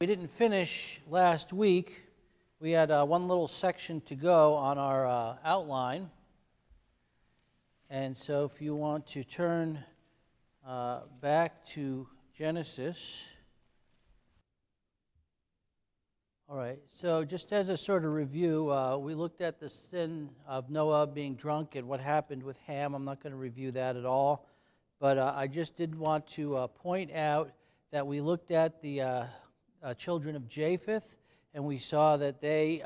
We didn't finish last week. We had one little section to go on our outline. And so if you want to turn back to Genesis. All right, so just as a sort of review, we looked at the sin of Noah being drunk and what happened with Ham. I'm not going to review that at all. But I just did want to point out that we looked at the children of Japheth, and we saw that they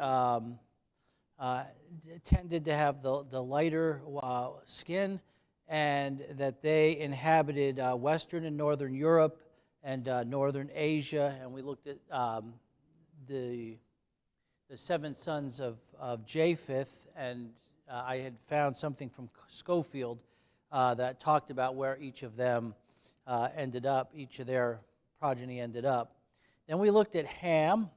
tended to have the lighter skin, and that they inhabited Western and Northern Europe and Northern Asia. And we looked at the seven sons of Japheth, and I had found something from Schofield that talked about where each of them ended up, each of their progeny ended up. Then we looked at Ham,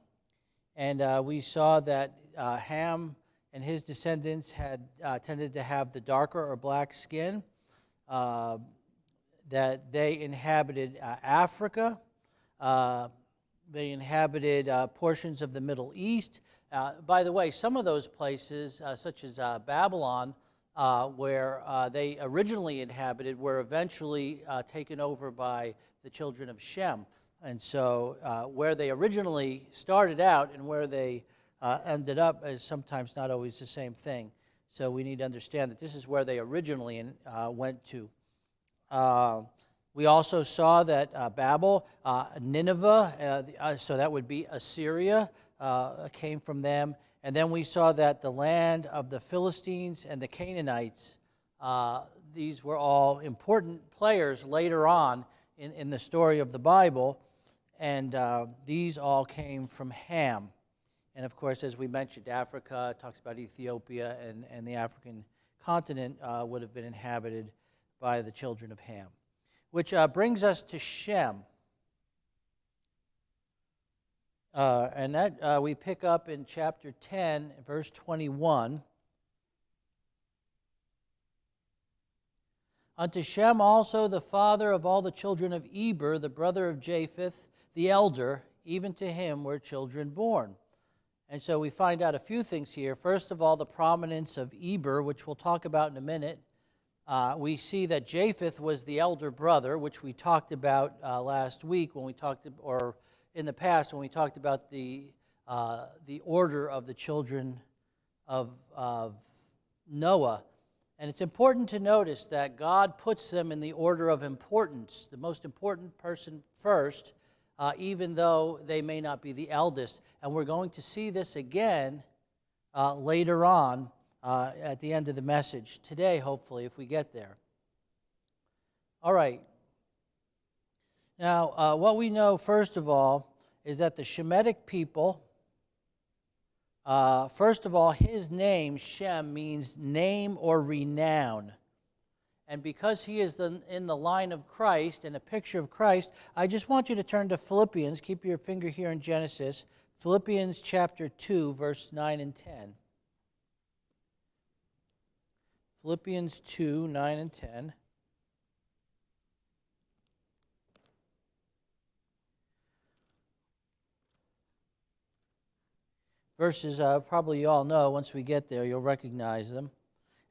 and we saw that Ham and his descendants had tended to have the darker or black skin, that they inhabited Africa, they inhabited portions of the Middle East. By the way, some of those places, such as Babylon, where they originally inhabited, were eventually taken over by the children of Shem. And so where they originally started out and where they ended up is sometimes not always the same thing. So we need to understand that this is where they originally went to. We also saw that Babel, Nineveh, so that would be Assyria, came from them. And then we saw that the land of the Philistines and the Canaanites, these were all important players later on in the story of the Bible. And these all came from Ham. And of course, as we mentioned, Africa talks about Ethiopia, and the African continent would have been inhabited by the children of Ham. Which brings us to Shem. And that we pick up in chapter 10, verse 21. Unto Shem also, the father of all the children of Eber, the brother of Japheth, the elder, even to him were children born. And so we find out a few things here. First of all, the prominence of Eber, which we'll talk about in a minute. We see that Japheth was the elder brother, which we talked about last week when we talked, or in the past when we talked about the order of the children of Noah. And it's important to notice that God puts them in the order of importance, the most important person first, even though they may not be the eldest. And we're going to see this again later on at the end of the message today, hopefully, if we get there. All right. Now, what we know, first of all, is that the Shemitic people, first of all, his name, Shem, means name or renown. And because he is in the line of Christ and a picture of Christ, I just want you to turn to Philippians. Keep your finger here in Genesis. Philippians chapter 2, verse 9 and 10. Philippians 2, 9 and 10. Verses probably you all know. Once we get there, you'll recognize them.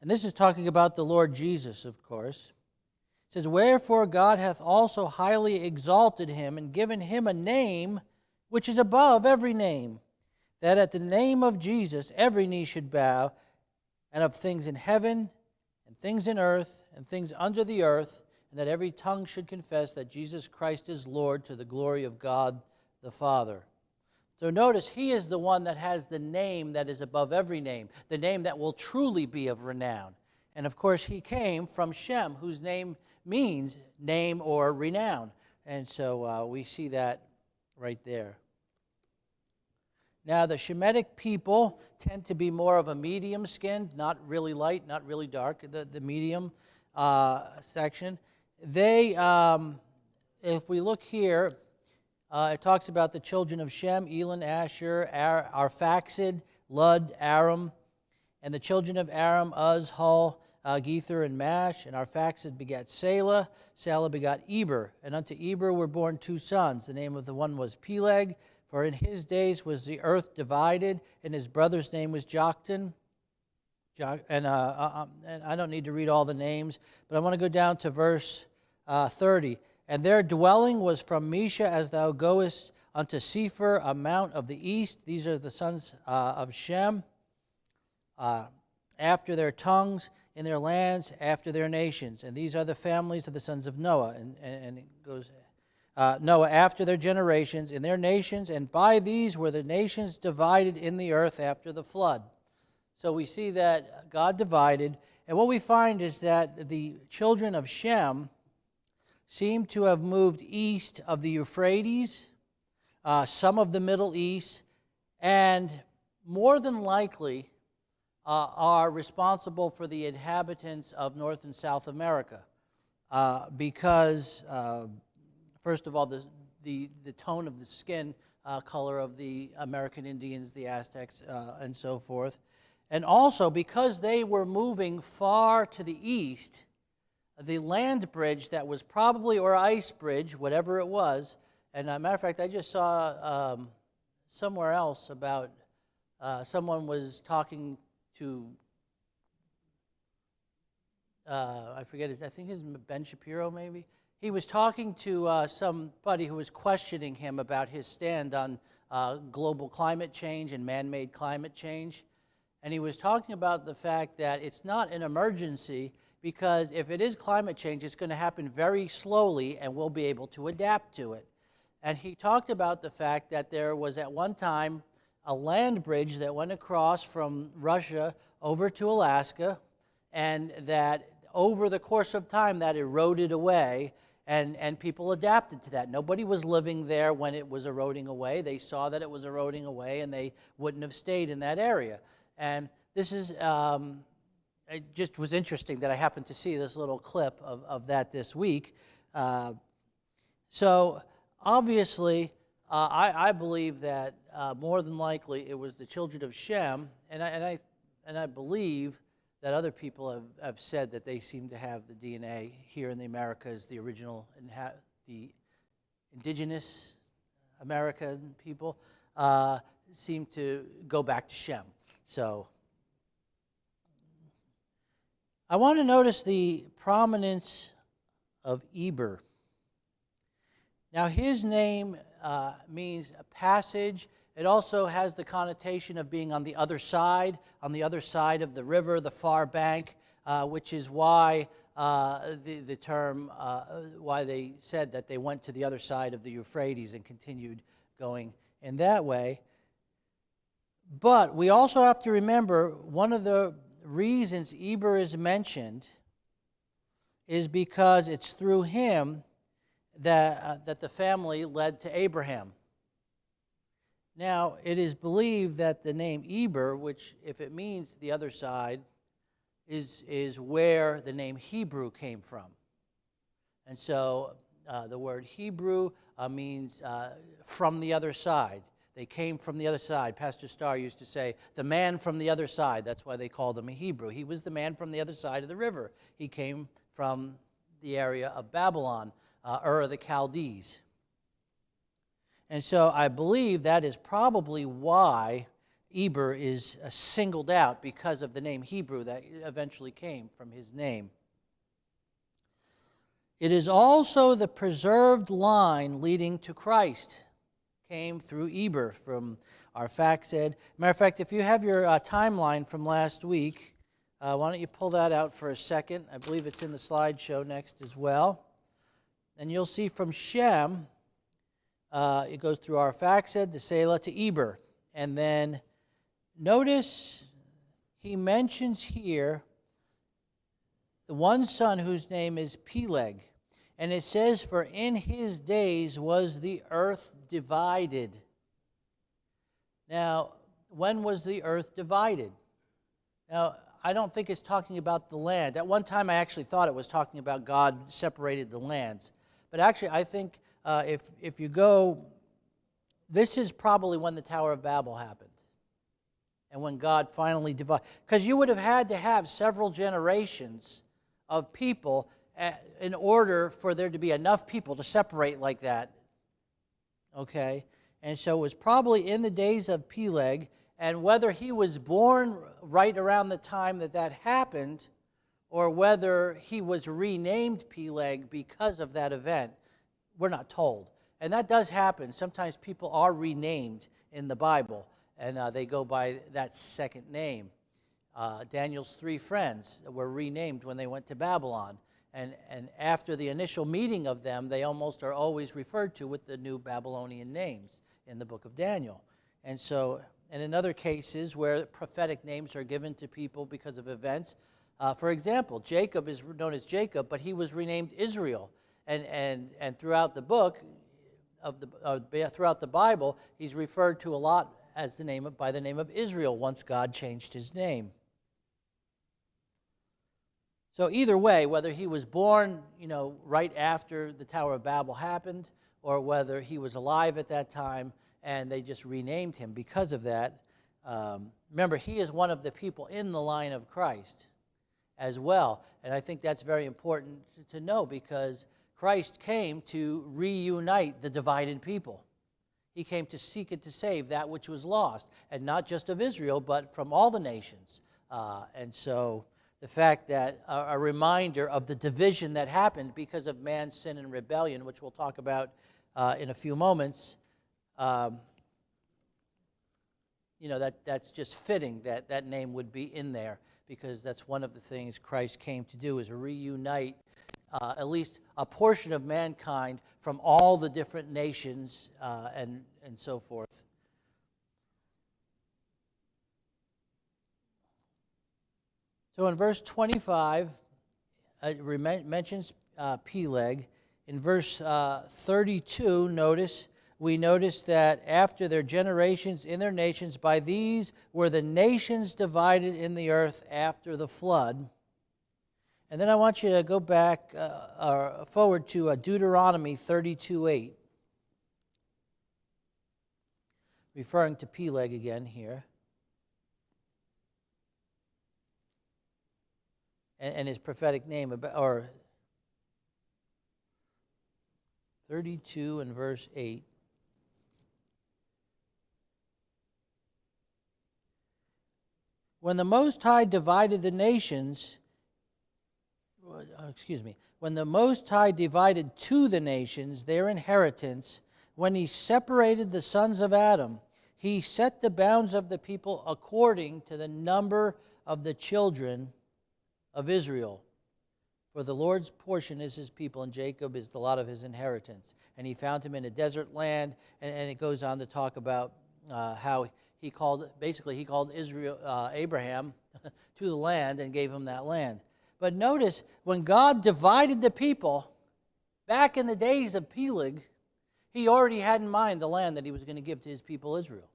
And this is talking about the Lord Jesus, of course. It says, wherefore God hath also highly exalted him and given him a name which is above every name, that at the name of Jesus every knee should bow, and of things in heaven and things in earth and things under the earth, and that every tongue should confess that Jesus Christ is Lord, to the glory of God the Father. So notice, he is the one that has the name that is above every name, the name that will truly be of renown. And of course, he came from Shem, whose name means name or renown. And so we see that right there. Now, the Shemitic people tend to be more of a medium skinned, not really light, not really dark, the medium section. They, if we look here, it talks about the children of Shem, Elon, Asher, Arphaxad, Lud, Aram, and the children of Aram, Uz, Hul, Gether, and Mash. And Arphaxad begat Salah. Salah begat Eber. And unto Eber were born two sons. The name of the one was Peleg, For in his days was the earth divided, and his brother's name was Joktan. And I don't need to read all the names, but I want to go down to verse 30. And their dwelling was from Mesha as thou goest unto Sephir, a mount of the east. These are the sons of Shem, after their tongues, in their lands, after their nations. And these are the families of the sons of Noah. And it goes, Noah after their generations, in their nations, and by these were the nations divided in the earth after the flood. So we see that God divided, and what we find is that the children of Shem seem to have moved east of the Euphrates, some of the Middle East, and more than likely are responsible for the inhabitants of North and South America, because first of all, the tone of the skin color of the American Indians, the Aztecs, and so forth. And also, because they were moving far to the east, the land bridge that was probably, or ice bridge, whatever it was, and as a matter of fact, I just saw somewhere else about someone was talking to, I forget his, I think his Ben Shapiro maybe. He was talking to somebody who was questioning him about his stand on global climate change and man-made climate change. And he was talking about the fact that it's not an emergency because if it is climate change, it's going to happen very slowly and we'll be able to adapt to it. And he talked about the fact that there was at one time a land bridge that went across from Russia over to Alaska, and that over the course of time that eroded away, and people adapted to that. Nobody was living there when it was eroding away. They saw that it was eroding away and they wouldn't have stayed in that area. And this is, it just was interesting that I happened to see this little clip of that this week. So obviously, I believe that more than likely it was the children of Shem, and I believe that other people have said that they seem to have the DNA here in the Americas, the original, the indigenous American people seem to go back to Shem. So I want to notice the prominence of Eber. Now his name means a passage. It also has the connotation of being on the other side of the river, the far bank, which is why the term, why they said that they went to the other side of the Euphrates and continued going in that way. But we also have to remember one of the reasons Eber is mentioned is because it's through him that the family led to Abraham. Now, it is believed that the name Eber, which if it means the other side, is where the name Hebrew came from. And so the word Hebrew means from the other side. They came from the other side. Pastor Starr used to say, the man from the other side. That's why they called him a Hebrew. He was the man from the other side of the river. He came from the area of Babylon, Ur of the Chaldees. And so I believe that is probably why Eber is singled out, because of the name Hebrew that eventually came from his name. It is also the preserved line leading to Christ. Came through Eber from our Faxed. Matter of fact, if you have your timeline from last week, why don't you pull that out for a second? I believe it's in the slideshow next as well. And you'll see from Shem, it goes through our Faxed, to Selah, to Eber. And then notice he mentions here the one son whose name is Peleg. And it says, for in his days was the earth divided. Now, when was the earth divided? Now, I don't think it's talking about the land. At one time, I actually thought it was talking about God separated the lands. But actually, I think if you go, this is probably when the Tower of Babel happened. And when God finally divided. Because you would have had to have several generations of people in order for there to be enough people to separate like that. Okay? And so it was probably in the days of Peleg, and whether he was born right around the time that that happened, or whether he was renamed Peleg because of that event, we're not told. And that does happen. Sometimes people are renamed in the Bible, and they go by that second name. Daniel's 3 friends were renamed when they went to Babylon. And after the initial meeting of them, they almost are always referred to with the new Babylonian names in the book of Daniel. And so, and in other cases where prophetic names are given to people because of events, for example, Jacob is known as Jacob, but he was renamed Israel. And throughout the book, throughout the Bible, he's referred to a lot as by the name of Israel once God changed his name. So either way, whether he was born, right after the Tower of Babel happened, or whether he was alive at that time and they just renamed him because of that. Remember, he is one of the people in the line of Christ as well. And I think that's very important to know, because Christ came to reunite the divided people. He came to seek and to save that which was lost, and not just of Israel, but from all the nations. And so the fact that a reminder of the division that happened because of man's sin and rebellion, which we'll talk about in a few moments, that's just fitting that name would be in there, because that's one of the things Christ came to do, is reunite at least a portion of mankind from all the different nations and so forth. So in verse 25, it mentions Peleg. In verse 32, we notice that after their generations in their nations, by these were the nations divided in the earth after the flood. And then I want you to go back or forward to Deuteronomy 32:8, referring to Peleg again here, and his prophetic name, or 32 and verse 8. When the Most High divided the nations, when the Most High divided to the nations their inheritance, when he separated the sons of Adam, he set the bounds of the people according to the number of the children of Israel. For the Lord's portion is his people, and Jacob is the lot of his inheritance. And he found him in a desert land, and it goes on to talk about how he called Abraham to the land and gave him that land. But notice, when God divided the people, back in the days of Peleg, he already had in mind the land that he was going to give to his people Israel.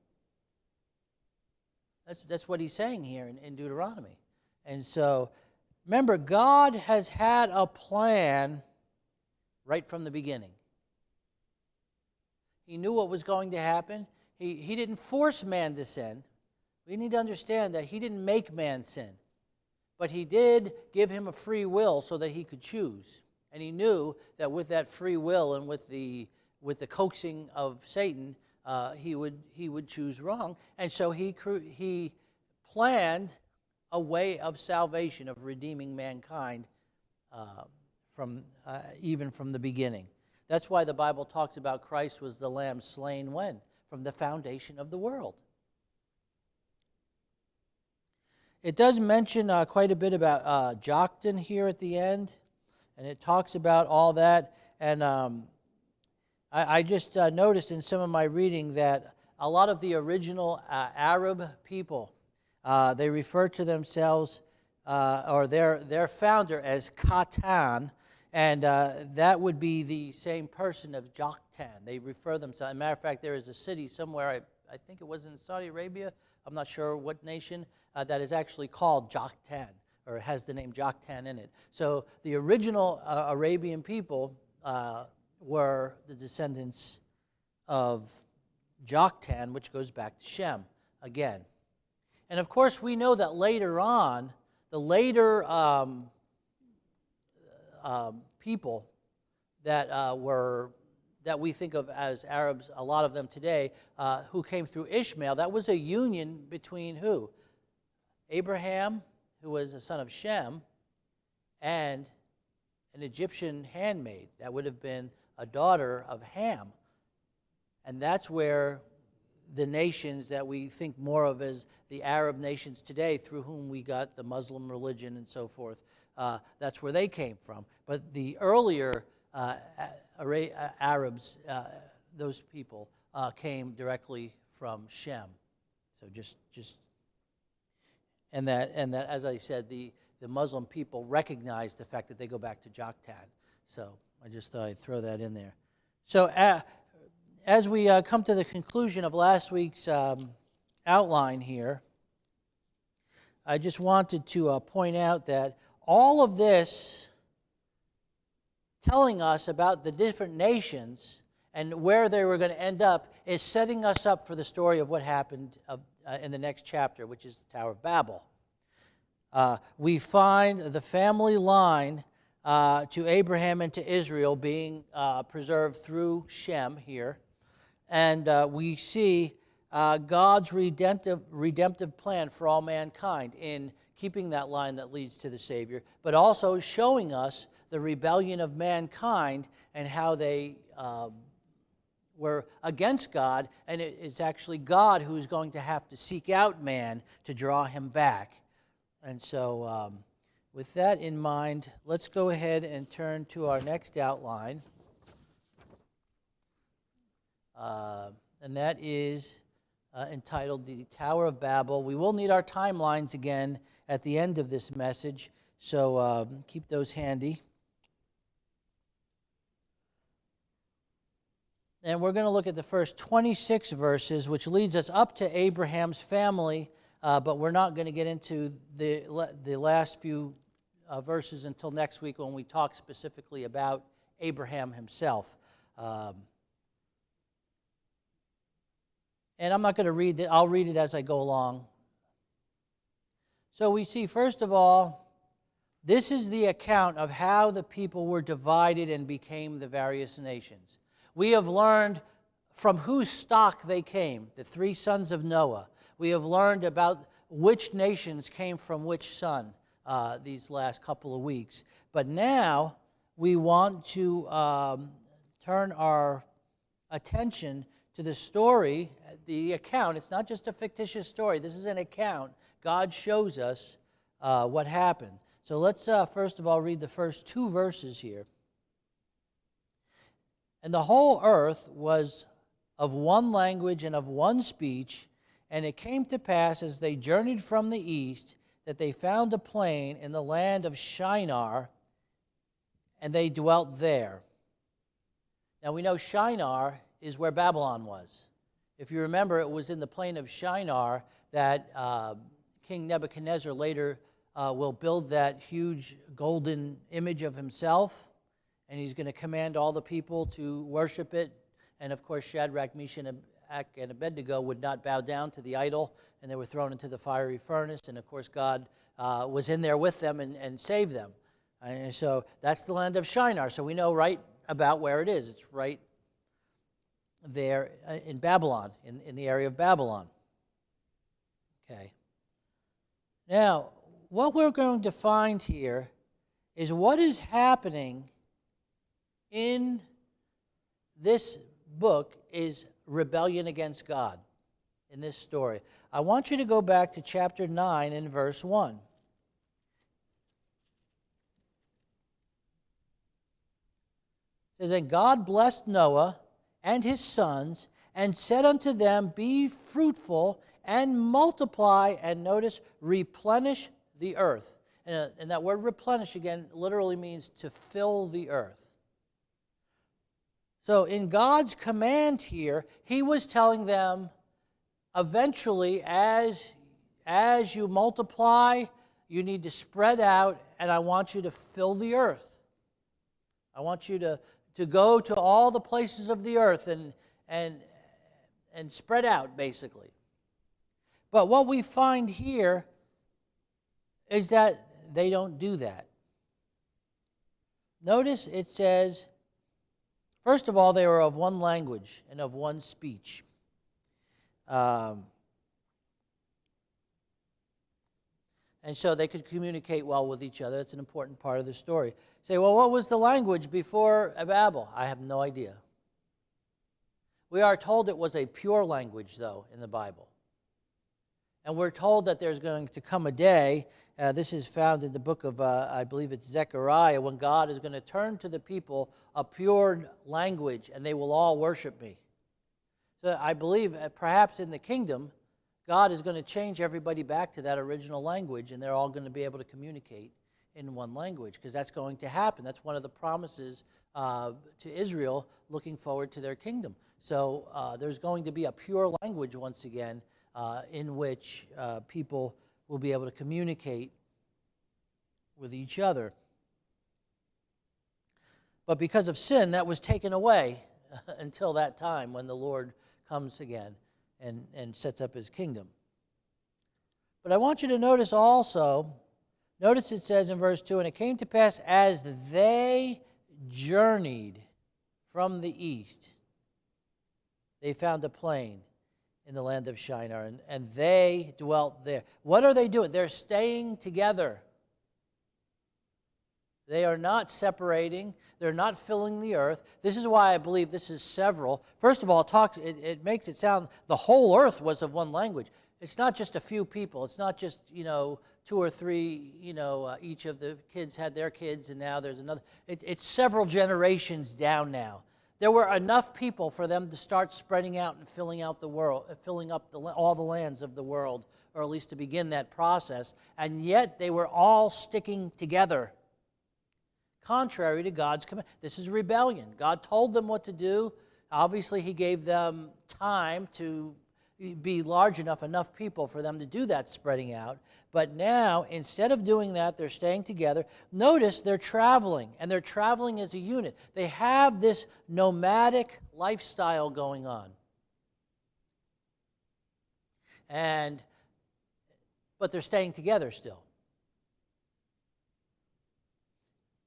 That's what he's saying here in Deuteronomy. And so, remember, God has had a plan right from the beginning. He knew what was going to happen. He didn't force man to sin. We need to understand that he didn't make man sin. But he did give him a free will so that he could choose. And he knew that with that free will and with the coaxing of Satan, he would choose wrong. And so he planned a way of salvation, of redeeming mankind even from the beginning. That's why the Bible talks about Christ was the Lamb slain when? From the foundation of the world. It does mention quite a bit about Joktan here at the end, and it talks about all that. And I just noticed in some of my reading that a lot of the original Arab people, they refer to themselves or their founder as Khatan, and that would be the same person of Joktan. They refer themselves. As a matter of fact, there is a city somewhere, I think it was in Saudi Arabia, I'm not sure what nation, that is actually called Joktan, or has the name Joktan in it. So the original Arabian people were the descendants of Joktan, which goes back to Shem again. And of course, we know that later on, the later people that were that we think of as Arabs, a lot of them today, who came through Ishmael, that was a union between who? Abraham, who was the son of Shem, and an Egyptian handmaid. That would have been a daughter of Ham. And that's where the nations that we think more of as the Arab nations today, through whom we got the Muslim religion and so forth, that's where they came from. But the earlier Arabs, those people, came directly from Shem. So just and that as I said, the Muslim people recognize the fact that they go back to Joktan. So I just thought I'd throw that in there. So as we come to the conclusion of last week's outline here, I just wanted to point out that all of this telling us about the different nations and where they were going to end up is setting us up for the story of what happened in the next chapter, which is the Tower of Babel. We find the family line to Abraham and to Israel being preserved through Shem here. And we see God's redemptive plan for all mankind in keeping that line that leads to the Savior, but also showing us the rebellion of mankind and how they were against God, and it's actually God who's going to have to seek out man to draw him back. And so with that in mind, let's go ahead and turn to our next outline. And that is entitled The Tower of Babel. We will need our timelines again at the end of this message, so keep those handy. And we're going to look at the first 26 verses, which leads us up to Abraham's family, but we're not going to get into the last few verses until next week when we talk specifically about Abraham himself. And I'm not going to read it. I'll read it as I go along. So we see, first of all, this is the account of how the people were divided and became the various nations. We have learned from whose stock they came, the three sons of Noah. We have learned about which nations came from which son these last couple of weeks. But now we want to turn our attention to the story, the account. It's not just a fictitious story. This is an account. God shows us what happened. So let's first of all read the first two verses here. And the whole earth was of one language and of one speech, and it came to pass as they journeyed from the east that they found a plain in the land of Shinar, and they dwelt there. Now we know Shinar is where Babylon was. If you remember, it was in the plain of Shinar that King Nebuchadnezzar later will build that huge golden image of himself, and he's going to command all the people to worship it. And of course, Shadrach, Meshach, and Abednego would not bow down to the idol, and they were thrown into the fiery furnace. And of course, God was in there with them and saved them. And so that's the land of Shinar. So we know right about where it is. It's right there in Babylon, in the area of Babylon. Okay. Now, what we're going to find here is what is happening in this book is rebellion against God in this story. I want you to go back to chapter 9 and verse 1. It says, "And God blessed Noah and his sons, and said unto them, Be fruitful and multiply," and notice, replenish the earth. And that word replenish, again, literally means to fill the earth. So in God's command here, he was telling them, eventually, as you multiply, you need to spread out, and I want you to fill the earth. I want you to go to all the places of the earth and spread out, basically. But what we find here is that they don't do that. Notice it says, First of all, they were of one language and of one speech. And so they could communicate well with each other. It's an important part of the story. Say, well, what was the language before Babel? I have no idea. We are told it was a pure language, though, in the Bible. And we're told that there's going to come a day, this is found in the book of, I believe it's Zechariah, when God is going to turn to the people a pure language, and they will all worship me. So I believe perhaps in the kingdom, God is going to change everybody back to that original language, and they're all going to be able to communicate in one language, because that's going to happen. That's one of the promises to Israel looking forward to their kingdom. So there's going to be a pure language once again in which people will be able to communicate with each other. But because of sin, that was taken away until that time when the Lord comes again and sets up his kingdom. But I want you to notice also, notice it says in verse 2, and it came to pass as they journeyed from the east, they found a plain in the land of Shinar, and they dwelt there. What are they doing? They're staying together. They are not separating. They're not filling the earth. This is why I believe this is several. First of all, it makes it sound the whole earth was of one language. It's not just a few people. It's not just, 2 or 3, each of the kids had their kids, and now there's another. It's several generations down now. There were enough people for them to start spreading out and filling out the world, filling up all the lands of the world, or at least to begin that process. And yet they were all sticking together, contrary to God's command. This is rebellion. God told them what to do. Obviously, he gave them time to be large enough people for them to do that spreading out. But now, instead of doing that, they're staying together. Notice they're traveling, and they're traveling as a unit. They have this nomadic lifestyle going on. But they're staying together still.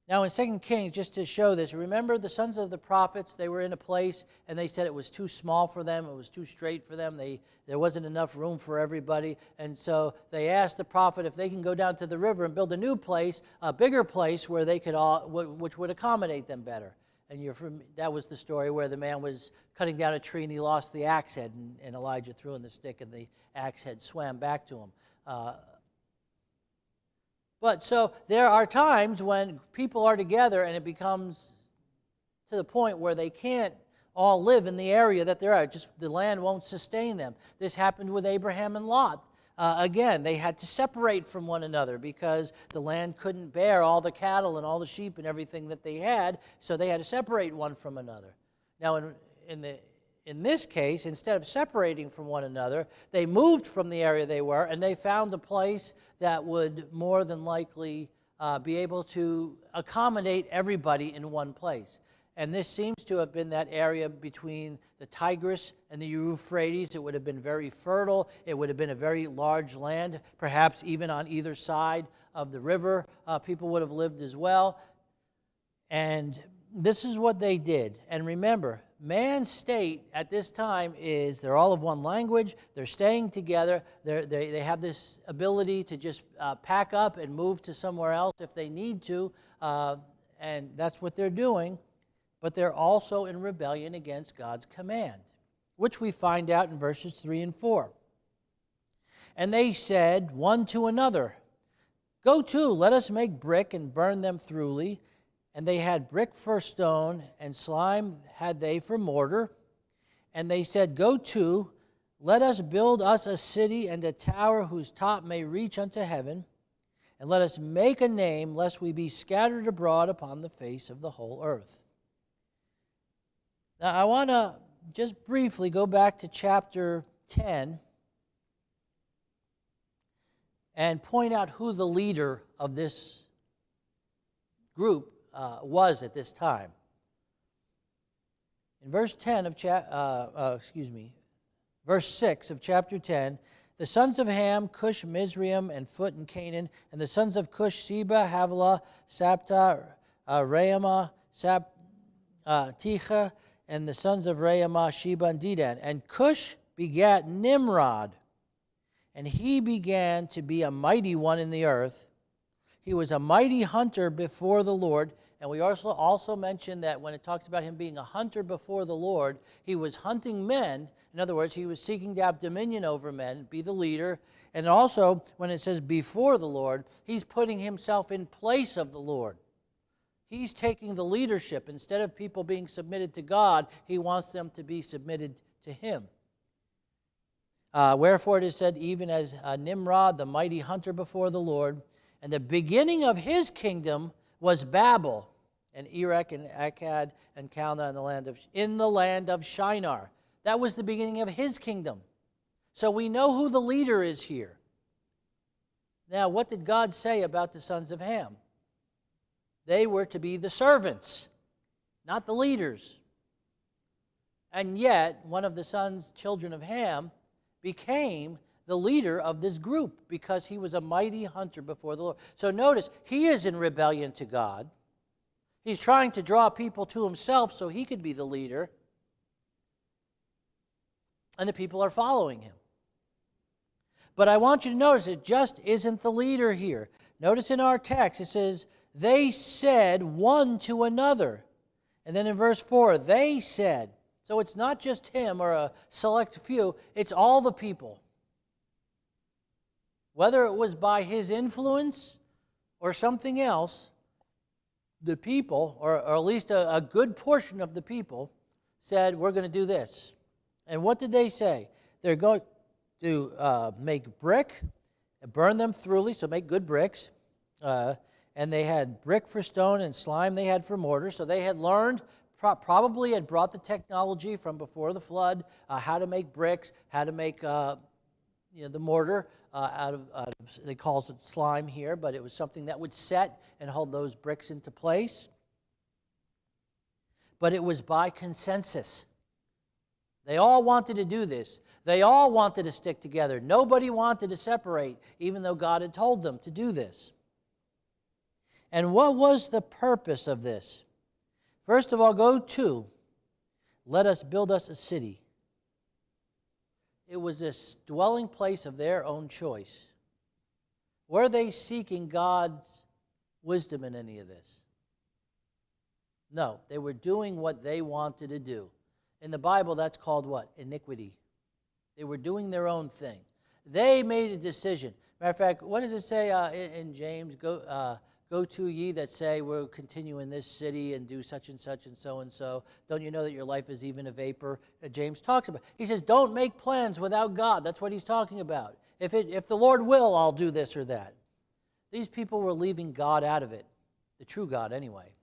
Now in 2 Kings, just to show this, remember the sons of the prophets, they were in a place and they said it was too small for them, it was too straight for them, there wasn't enough room for everybody, and so they asked the prophet if they can go down to the river and build a new place, a bigger place where they could which would accommodate them better. And that was the story where the man was cutting down a tree and he lost the axe head, and Elijah threw in the stick and the axe head swam back to him. But so there are times when people are together and it becomes to the point where they can't all live in the area that they're at. Just the land won't sustain them. This happened with Abraham and Lot. Again, they had to separate from one another because the land couldn't bear all the cattle and all the sheep and everything that they had, so they had to separate one from another. Now, in this case, instead of separating from one another, they moved from the area they were, and they found a place that would more than likely be able to accommodate everybody in one place. And this seems to have been that area between the Tigris and the Euphrates. It would have been very fertile. It would have been a very large land, perhaps even on either side of the river. People would have lived as well. And this is what they did. And remember, man's state at this time is they're all of one language, they're staying together, they have this ability to just pack up and move to somewhere else if they need to, and that's what they're doing, but they're also in rebellion against God's command, which we find out in verses 3 and 4. And they said one to another, "Go to, let us make brick and burn them thoroughly." And they had brick for stone, and slime had they for mortar. And they said, "Go to, let us build us a city and a tower whose top may reach unto heaven. And let us make a name, lest we be scattered abroad upon the face of the whole earth." Now, I want to just briefly go back to chapter 10 and point out who the leader of this group was at this time. In verse 10 of verse 6 of chapter 10, the sons of Ham, Cush, Mizraim, and Phut in Canaan, and the sons of Cush, Seba, Havilah, Sabta, Raamah, Ticha, and the sons of Reamah, Sheba, and Dedan. And Cush begat Nimrod, and he began to be a mighty one in the earth. He was a mighty hunter before the Lord. And we also mentioned that when it talks about him being a hunter before the Lord, he was hunting men. In other words, he was seeking to have dominion over men, be the leader. And also, when it says before the Lord, he's putting himself in place of the Lord. He's taking the leadership. Instead of people being submitted to God, he wants them to be submitted to him. Wherefore it is said, even as Nimrod, the mighty hunter before the Lord, and the beginning of his kingdom was Babel, and Erech, and Akkad, and Calneh in the land of Shinar. That was the beginning of his kingdom. So we know who the leader is here. Now, what did God say about the sons of Ham? They were to be the servants, not the leaders. And yet, one of the children of Ham became the leader of this group because he was a mighty hunter before the Lord. So notice, he is in rebellion to God. He's trying to draw people to himself so he could be the leader. And the people are following him. But I want you to notice it just isn't the leader here. Notice in our text it says, they said one to another. And then in verse 4, they said. So it's not just him or a select few, it's all the people. Whether it was by his influence or something else, the people, or at least a good portion of the people, said, we're going to do this. And what did they say? They're going to make brick, burn them thoroughly, so make good bricks. And they had brick for stone and slime they had for mortar. So they had learned, probably had brought the technology from before the flood, how to make bricks, how to make the mortar out of, they call it slime here, but it was something that would set and hold those bricks into place. But it was by consensus. They all wanted to do this. They all wanted to stick together. Nobody wanted to separate, even though God had told them to do this. And what was the purpose of this? First of all, let us build us a city. It was this dwelling place of their own choice. Were they seeking God's wisdom in any of this? No, they were doing what they wanted to do. In the Bible, that's called what? Iniquity. They were doing their own thing. They made a decision. Matter of fact, what does it say in James? Go to ye that say, we'll continue in this city and do such and such and so and so. Don't you know that your life is even a vapor? James talks about. He says, don't make plans without God. That's what he's talking about. If the Lord will, I'll do this or that. These people were leaving God out of it, the true God anyway.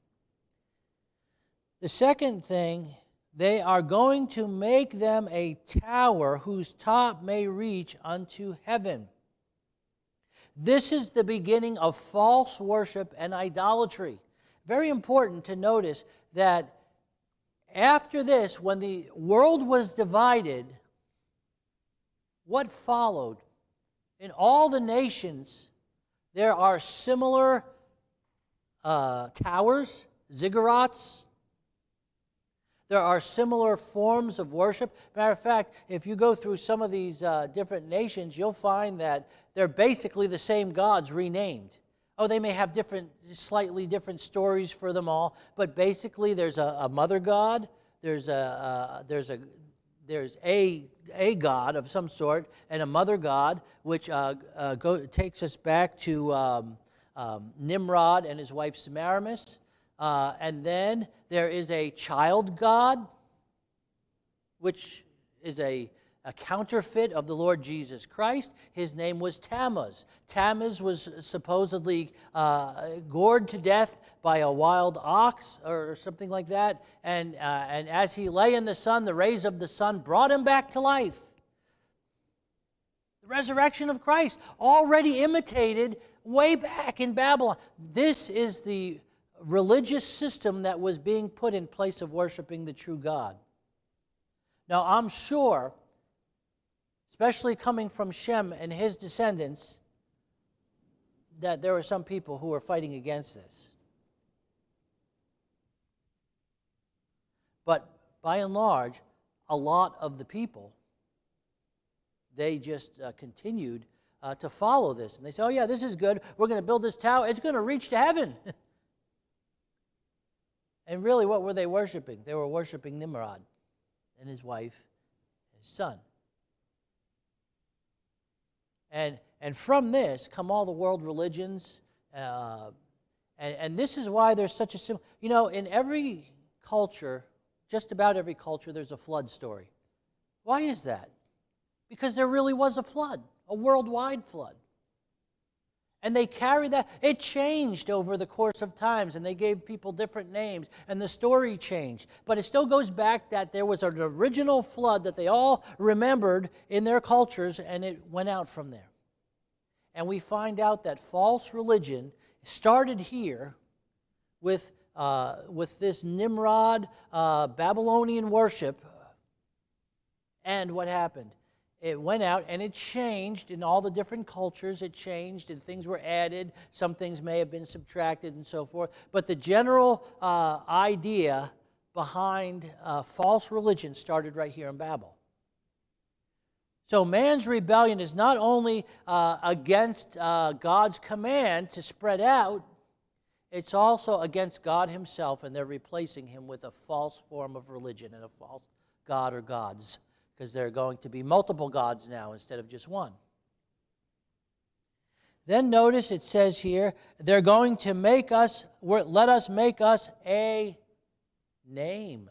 The second thing, they are going to make them a tower whose top may reach unto heaven. This is the beginning of false worship and idolatry. Very important to notice that after this, when the world was divided, what followed? In all the nations, there are similar towers, ziggurats. There are similar forms of worship. Matter of fact, if you go through some of these different nations, you'll find that they're basically the same gods renamed. Oh, they may have slightly different stories for them all, but basically there's a mother god, there's a god of some sort, and a mother god, which takes us back to Nimrod and his wife Semiramis. And then there is a child god, which is a counterfeit of the Lord Jesus Christ. His name was Tammuz. Tammuz was supposedly gored to death by a wild ox or something like that. And as he lay in the sun, the rays of the sun brought him back to life. The resurrection of Christ, already imitated way back in Babylon. This is the religious system that was being put in place of worshiping the true God. Now, I'm sure, especially coming from Shem and his descendants, that there were some people who were fighting against this. But by and large, a lot of the people, they just continued to follow this. And they say, oh yeah, this is good. We're going to build this tower. It's going to reach to heaven. And really, what were they worshiping? They were worshiping Nimrod and his wife and his son. And from this come all the world religions. And this is why there's such a simple... You know, in every culture, just about every culture, there's a flood story. Why is that? Because there really was a flood, a worldwide flood. And they carry that. It changed over the course of times, and they gave people different names, and the story changed. But it still goes back that there was an original flood that they all remembered in their cultures, and it went out from there. And we find out that false religion started here with this Nimrod Babylonian worship. And what happened? It went out and it changed in all the different cultures. It changed and things were added. Some things may have been subtracted and so forth. But the general idea behind false religion started right here in Babel. So man's rebellion is not only against God's command to spread out, it's also against God himself, and they're replacing him with a false form of religion and a false god or gods, because there are going to be multiple gods now instead of just one. Then notice it says here, they're going to let us make us a name.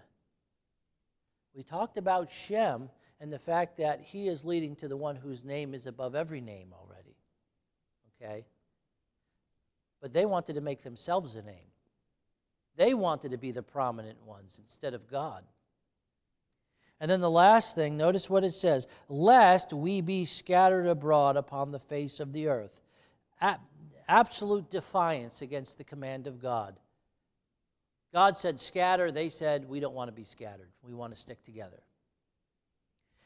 We talked about Shem and the fact that he is leading to the one whose name is above every name already. Okay? But they wanted to make themselves a name. They wanted to be the prominent ones instead of God. And then the last thing, notice what it says, lest we be scattered abroad upon the face of the earth. Absolute defiance against the command of God. God said scatter, they said we don't want to be scattered. We want to stick together.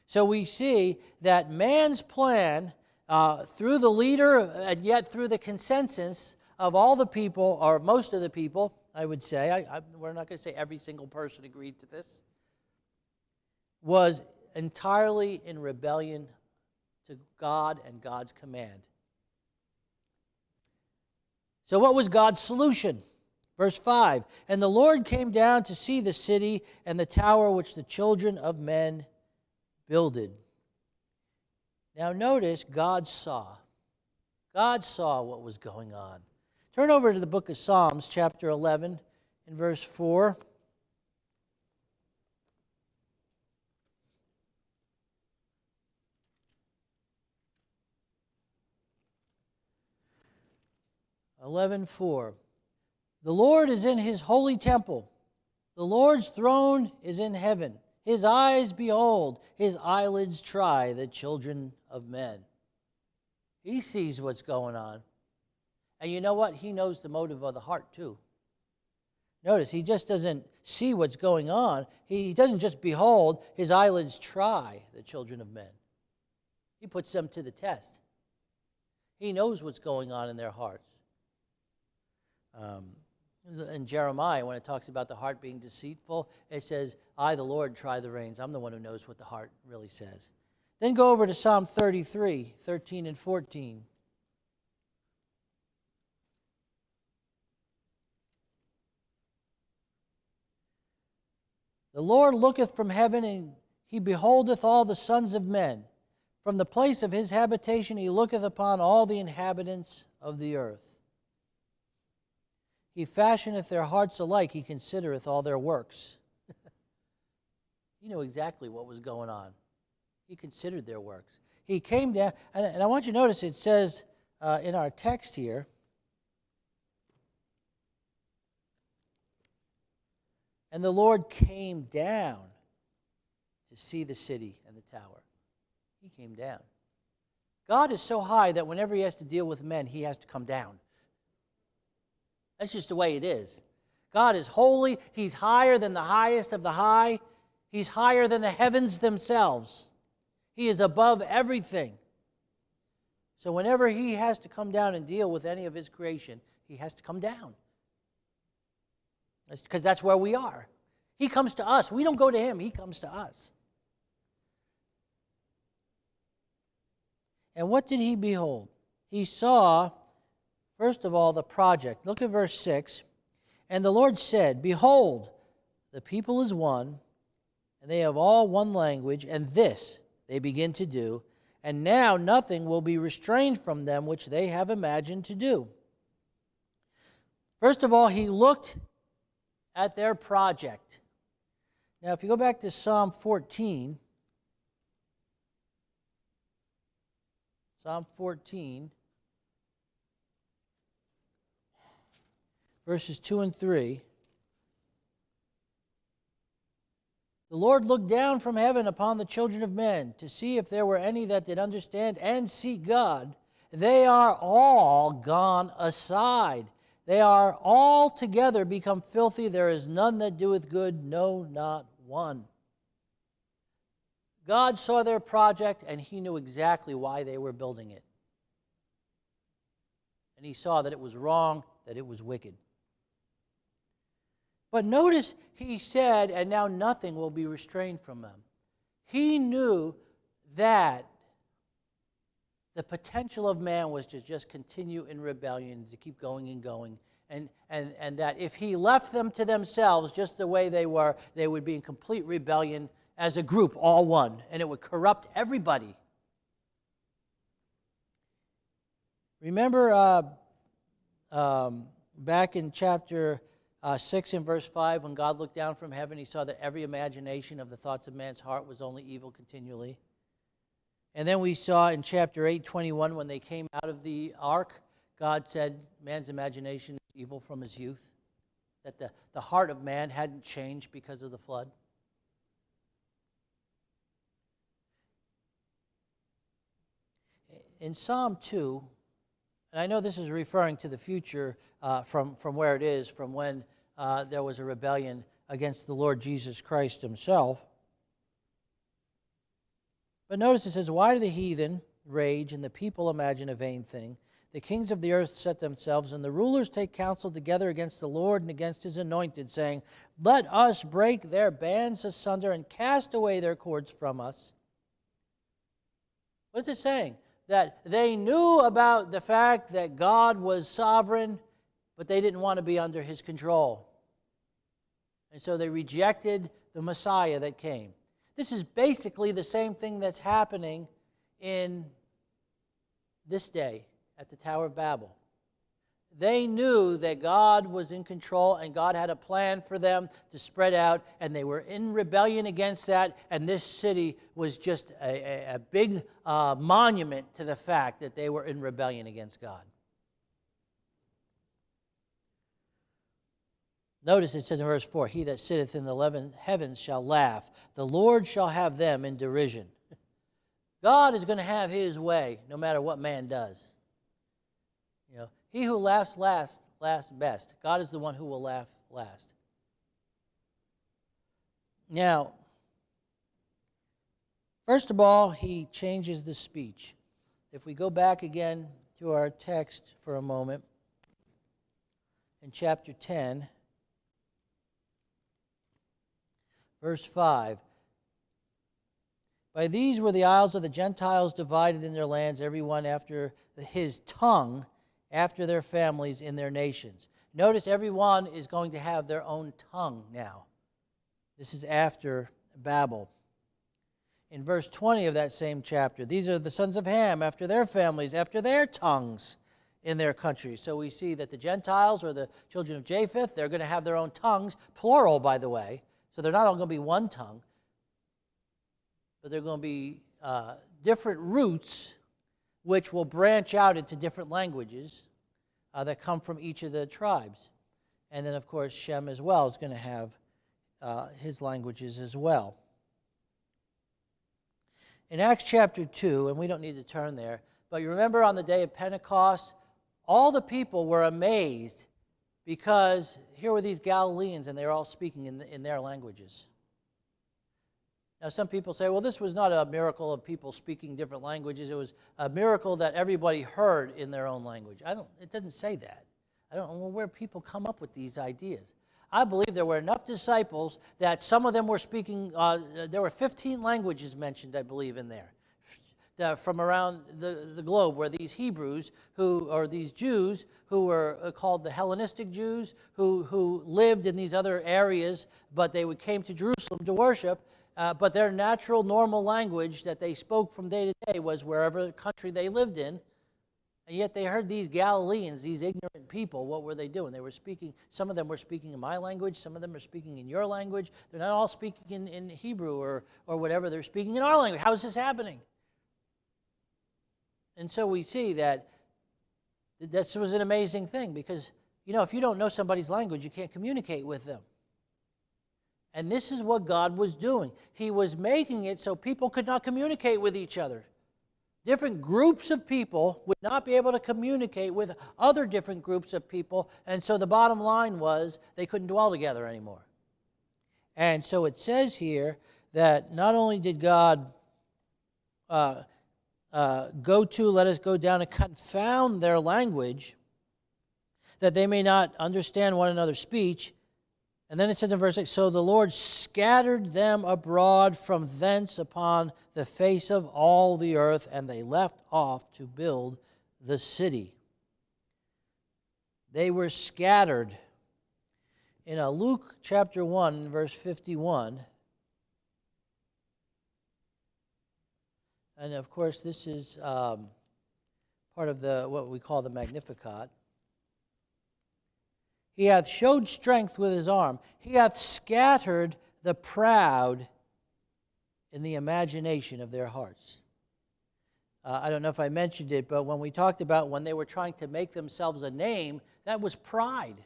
So we see that man's plan, through the leader and yet through the consensus of all the people, or most of the people, I would say, we're not going to say every single person agreed to this, was entirely in rebellion to God and God's command. So what was God's solution? Verse 5, and the Lord came down to see the city and the tower which the children of men builded. Now notice, God saw. God saw what was going on. Turn over to the book of Psalms, chapter 11, and verse 4. The Lord is in his holy temple. The Lord's throne is in heaven. His eyes behold, his eyelids try the children of men. He sees what's going on. And you know what? He knows the motive of the heart too. Notice, he just doesn't see what's going on. He doesn't just behold, his eyelids try the children of men. He puts them to the test. He knows what's going on in their hearts. In Jeremiah, when it talks about the heart being deceitful, it says, I, the Lord, try the reins. I'm the one who knows what the heart really says. Then go over to Psalm 33, 13 and 14. The Lord looketh from heaven, and he beholdeth all the sons of men. From the place of his habitation he looketh upon all the inhabitants of the earth. He fashioneth their hearts alike, he considereth all their works. He knew exactly what was going on. He considered their works. He came down, and I want you to notice it says in our text here, and the Lord came down to see the city and the tower. He came down. God is so high that whenever he has to deal with men, he has to come down. That's just the way it is. God is holy. He's higher than the highest of the high. He's higher than the heavens themselves. He is above everything. So whenever he has to come down and deal with any of his creation, he has to come down. Because that's where we are. He comes to us. We don't go to him. He comes to us. And what did he behold? He saw, first of all, the project. Look at verse 6. And the Lord said, behold, the people is one, and they have all one language, and this they begin to do, and now nothing will be restrained from them which they have imagined to do. First of all, he looked at their project. Now, if you go back to Psalm 14, verses 2 and 3, the Lord looked down from heaven upon the children of men to see if there were any that did understand and seek God. They are all gone aside. They are all together become filthy. There is none that doeth good, no, not one. God saw their project, and he knew exactly why they were building it. And he saw that it was wrong, that it was wicked. But notice he said, and now nothing will be restrained from them. He knew that the potential of man was to just continue in rebellion, to keep going and going. And that if he left them to themselves just the way they were, they would be in complete rebellion as a group, all one, and it would corrupt everybody. Remember back in chapter 6 and verse 5, when God looked down from heaven, he saw that every imagination of the thoughts of man's heart was only evil continually. And then we saw in chapter 8:21, when they came out of the ark, God said man's imagination is evil from his youth, that the heart of man hadn't changed because of the flood. In Psalm 2, and I know this is referring to the future from where it is, from when there was a rebellion against the Lord Jesus Christ himself. But notice it says, why do the heathen rage and the people imagine a vain thing? The kings of the earth set themselves, and the rulers take counsel together against the Lord and against his anointed, saying, let us break their bands asunder and cast away their cords from us. What is it saying? That they knew about the fact that God was sovereign, but they didn't want to be under his control. And so they rejected the Messiah that came. This is basically the same thing that's happening in this day at the Tower of Babel. They knew that God was in control and God had a plan for them to spread out, and they were in rebellion against that, and this city was just a big monument to the fact that they were in rebellion against God. Notice it says in verse 4, he that sitteth in the 11 heavens shall laugh. The Lord shall have them in derision. God is going to have his way no matter what man does. You know, he who laughs last, laughs best. God is the one who will laugh last. Now, first of all, he changes the speech. If we go back again to our text for a moment, in chapter 10, verse 5, by these were the isles of the Gentiles divided in their lands, every one after his tongue, after their families in their nations. Notice everyone is going to have their own tongue now. This is after Babel. In verse 20 of that same chapter, these are the sons of Ham, after their families, after their tongues in their country. So we see that the Gentiles, or the children of Japheth, they're going to have their own tongues, plural, by the way. So they're not all going to be one tongue, but they're going to be different roots which will branch out into different languages that come from each of the tribes. And then, of course, Shem as well is going to have his languages as well. In Acts chapter 2, and we don't need to turn there, but you remember on the day of Pentecost, all the people were amazed because here were these Galileans and they were all speaking in their languages. Now, some people say, well, this was not a miracle of people speaking different languages. It was a miracle that everybody heard in their own language. It doesn't say that. I don't know where people come up with these ideas. I believe there were enough disciples that some of them were speaking, there were 15 languages mentioned, I believe, in there. From around the globe, where these Hebrews, these Jews, who were called the Hellenistic Jews, who lived in these other areas, but they came to Jerusalem to worship, but their natural, normal language that they spoke from day to day was wherever country they lived in. And yet they heard these Galileans, these ignorant people, what were they doing? They were speaking, some of them were speaking in my language, some of them were speaking in your language. They're not all speaking in Hebrew or whatever, they're speaking in our language. How is this happening? And so we see that this was an amazing thing because, if you don't know somebody's language, you can't communicate with them. And this is what God was doing. He was making it so people could not communicate with each other. Different groups of people would not be able to communicate with other different groups of people, and so the bottom line was they couldn't dwell together anymore. And so it says here that not only did God let us go down and confound their language, that they may not understand one another's speech. And then it says in verse 8, so the Lord scattered them abroad from thence upon the face of all the earth, and they left off to build the city. They were scattered. In Luke chapter 1, verse 51, and of course this is part of what we call the Magnificat. He hath showed strength with his arm. He hath scattered the proud in the imagination of their hearts. I don't know if I mentioned it, but when we talked about when they were trying to make themselves a name, that was pride.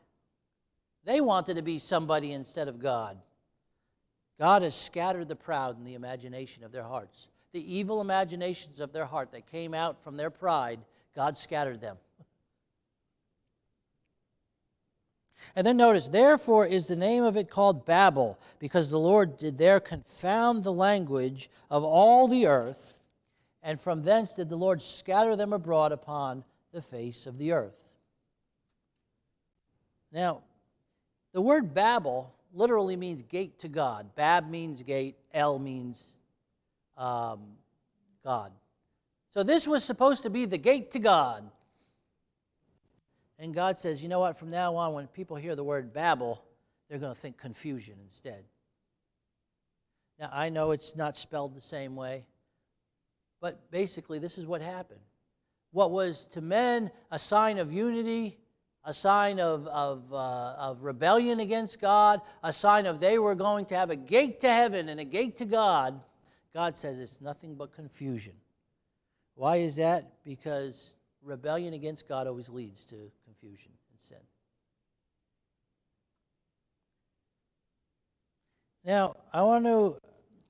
They wanted to be somebody instead of God. God has scattered the proud in the imagination of their hearts. The evil imaginations of their heart that came out from their pride, God scattered them. And then notice, therefore is the name of it called Babel, because the Lord did there confound the language of all the earth, and from thence did the Lord scatter them abroad upon the face of the earth. Now, the word Babel literally means gate to God. Bab means gate, El means God. So this was supposed to be the gate to God. And God says, you know what, from now on, when people hear the word Babel, they're going to think confusion instead. Now, I know it's not spelled the same way, but basically this is what happened. What was to men a sign of unity, a sign of rebellion against God, a sign of they were going to have a gate to heaven and a gate to God, God says it's nothing but confusion. Why is that? Because rebellion against God always leads to confusion and sin. Now, I want to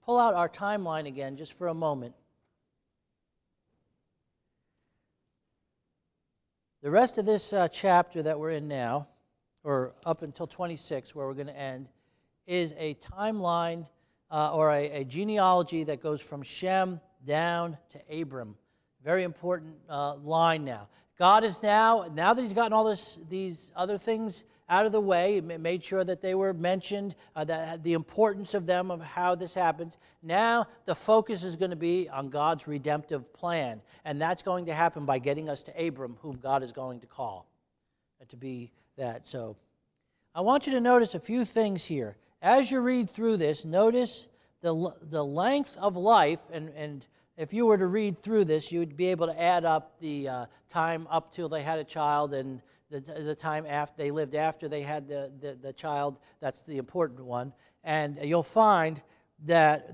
pull out our timeline again just for a moment. The rest of this chapter that we're in now, or up until 26, where we're going to end, is a timeline or a genealogy that goes from Shem down to Abram. Very important line now. God is now that he's gotten all these other things out of the way, made sure that they were mentioned, that the importance of them, of how this happens. Now the focus is going to be on God's redemptive plan. And that's going to happen by getting us to Abram, whom God is going to call to be that. So I want you to notice a few things here. As you read through this, notice the length of life, and if you were to read through this, you would be able to add up the time up till they had a child and the time after they lived after they had the child. That's the important one. And you'll find that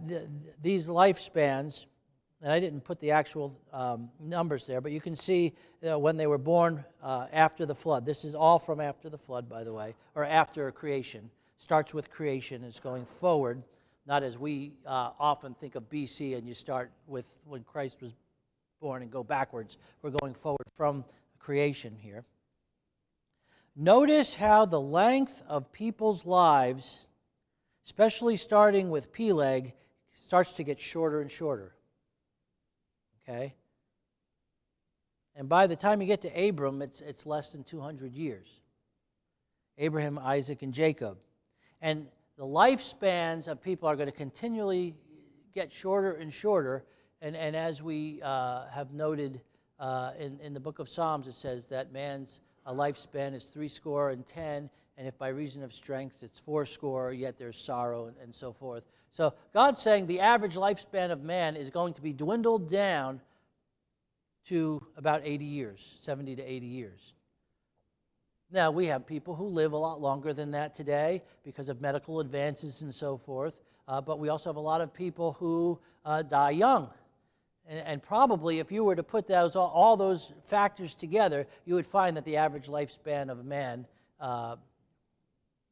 these lifespans, and I didn't put the actual numbers there, but you can see when they were born after the flood. This is all from after the flood, by the way, or after creation. Starts with creation, it's going forward. Not as we often think of BC and you start with when Christ was born and go backwards. We're going forward from creation here. Notice how the length of people's lives, especially starting with Peleg, starts to get shorter and shorter. Okay? And by the time you get to Abram, it's less than 200 years. Abraham, Isaac, and Jacob. And the lifespans of people are going to continually get shorter and shorter. And as we have noted in the book of Psalms, it says that man's lifespan is 70, and if by reason of strength it's 80, yet there's sorrow and so forth. So God's saying the average lifespan of man is going to be dwindled down to about 80 years, 70 to 80 years. Now, we have people who live a lot longer than that today because of medical advances and so forth, but we also have a lot of people who die young. And probably if you were to put all those factors together, you would find that the average lifespan of a man,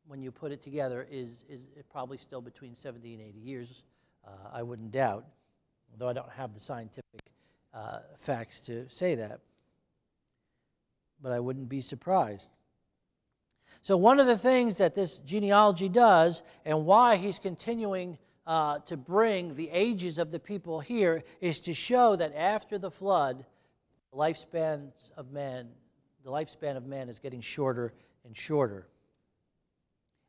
when you put it together, is probably still between 70 and 80 years, I wouldn't doubt, although I don't have the scientific facts to say that. But I wouldn't be surprised. So one of the things that this genealogy does, and why he's continuing to bring the ages of the people here, is to show that after the flood, the lifespan of man is getting shorter and shorter.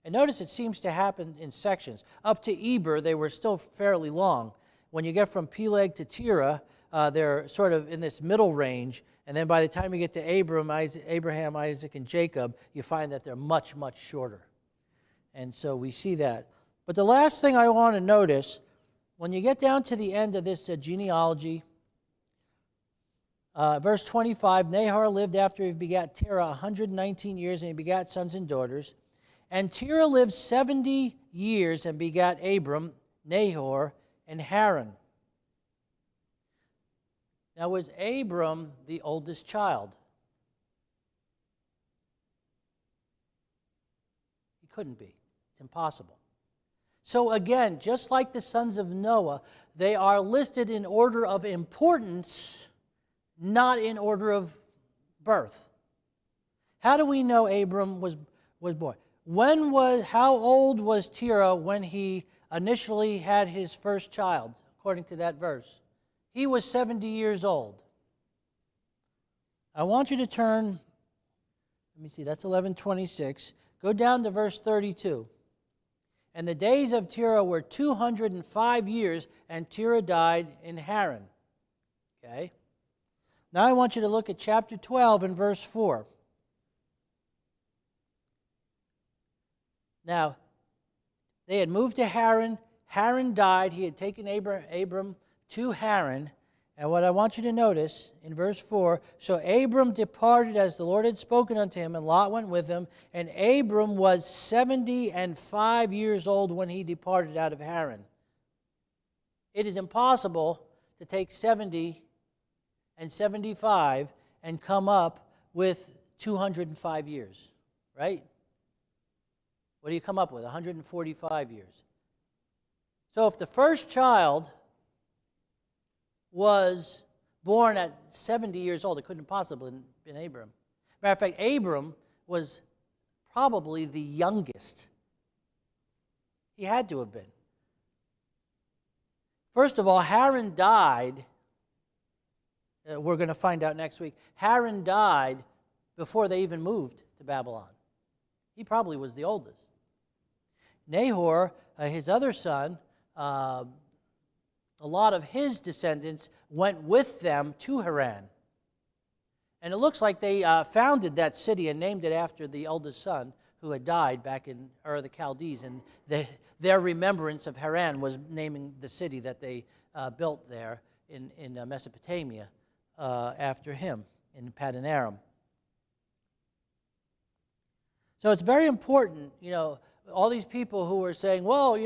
And notice it seems to happen in sections. Up to Eber, they were still fairly long. When you get from Peleg to Terah, they're sort of in this middle range. And then by the time you get to Abraham, Isaac, and Jacob, you find that they're much, much shorter. And so we see that. But the last thing I want to notice, when you get down to the end of this genealogy, verse 25, Nahor lived after he begat Terah 119 years, and he begat sons and daughters. And Terah lived 70 years and begat Abram, Nahor, and Haran. Now, was Abram the oldest child? He couldn't be. It's impossible. So again, just like the sons of Noah, they are listed in order of importance, not in order of birth. How do we know Abram was born? How old was Terah when he initially had his first child, according to that verse? He was 70 years old. I want you to turn, let me see, that's 11:26. Go down to verse 32. And the days of Terah were 205 years, and Terah died in Haran. Okay? Now I want you to look at chapter 12 and verse 4. Now, they had moved to Haran. Haran died. He had taken Abram to Haran. And what I want you to notice in verse 4, so Abram departed as the Lord had spoken unto him, and Lot went with him. And Abram was 75 years old when he departed out of Haran. It is impossible to take 70 and 75 and come up with 205 years, right? What do you come up with? 145 years. So if the first child was born at 70 years old, it couldn't possibly have been Abram. Matter of fact, Abram was probably the youngest. He had to have been. First of all, Haran died. We're going to find out next week. Haran died before they even moved to Babylon. He probably was the oldest. Nahor, his other son, a lot of his descendants went with them to Haran. And it looks like they founded that city and named it after the eldest son who had died back in Ur of the Chaldees. And their remembrance of Haran was naming the city that they built there in Mesopotamia after him, in Paddan Aram. So it's very important, all these people who were saying, well,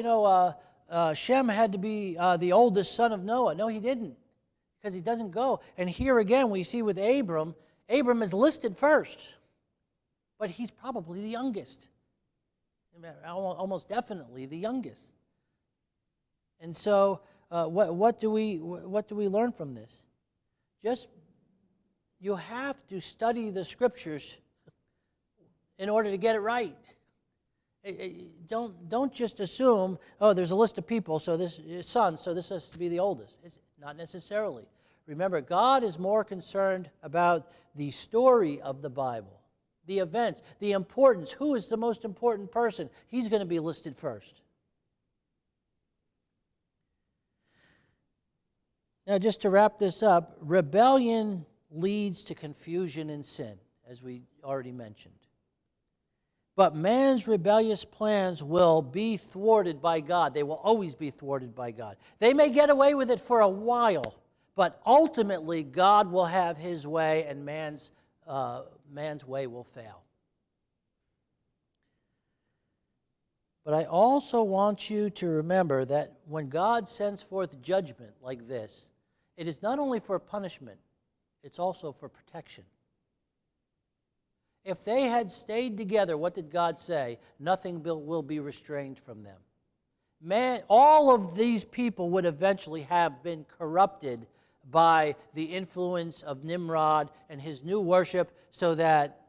Shem had to be the oldest son of Noah. No, he didn't, because he doesn't go. And here again, we see with Abram is listed first, but he's probably the youngest, almost definitely the youngest. And so, what do we learn from this? You have to study the scriptures in order to get it right. Don't just assume, there's a list of people, so this is sons, so this has to be the oldest. It's not necessarily. Remember, God is more concerned about the story of the Bible. the events, the importance. Who is the most important person? He's going to be listed first. Now, just to wrap this up, rebellion leads to confusion and sin, as we already mentioned. But man's rebellious plans will be thwarted by God. They will always be thwarted by God. They may get away with it for a while, but ultimately God will have his way, and man's way will fail. But I also want you to remember that when God sends forth judgment like this, it is not only for punishment, it's also for protection. If they had stayed together, what did God say? Nothing will be restrained from them. Man, all of these people would eventually have been corrupted by the influence of Nimrod and his new worship, so that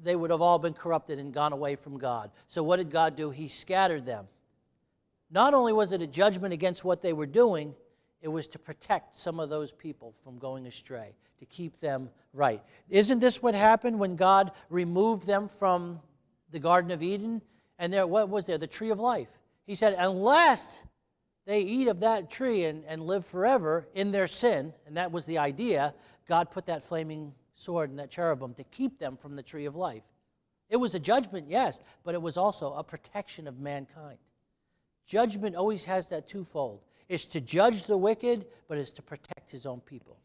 they would have all been corrupted and gone away from God. So what did God do? He scattered them. Not only was it a judgment against what they were doing, it was to protect some of those people from going astray, to keep them right. Isn't this what happened when God removed them from the Garden of Eden? And there, what was there? The tree of life. He said, unless they eat of that tree and live forever in their sin, and that was the idea, God put that flaming sword and that cherubim to keep them from the tree of life. It was a judgment, yes, but it was also a protection of mankind. Judgment always has that twofold. It's to judge the wicked, but it's to protect his own people.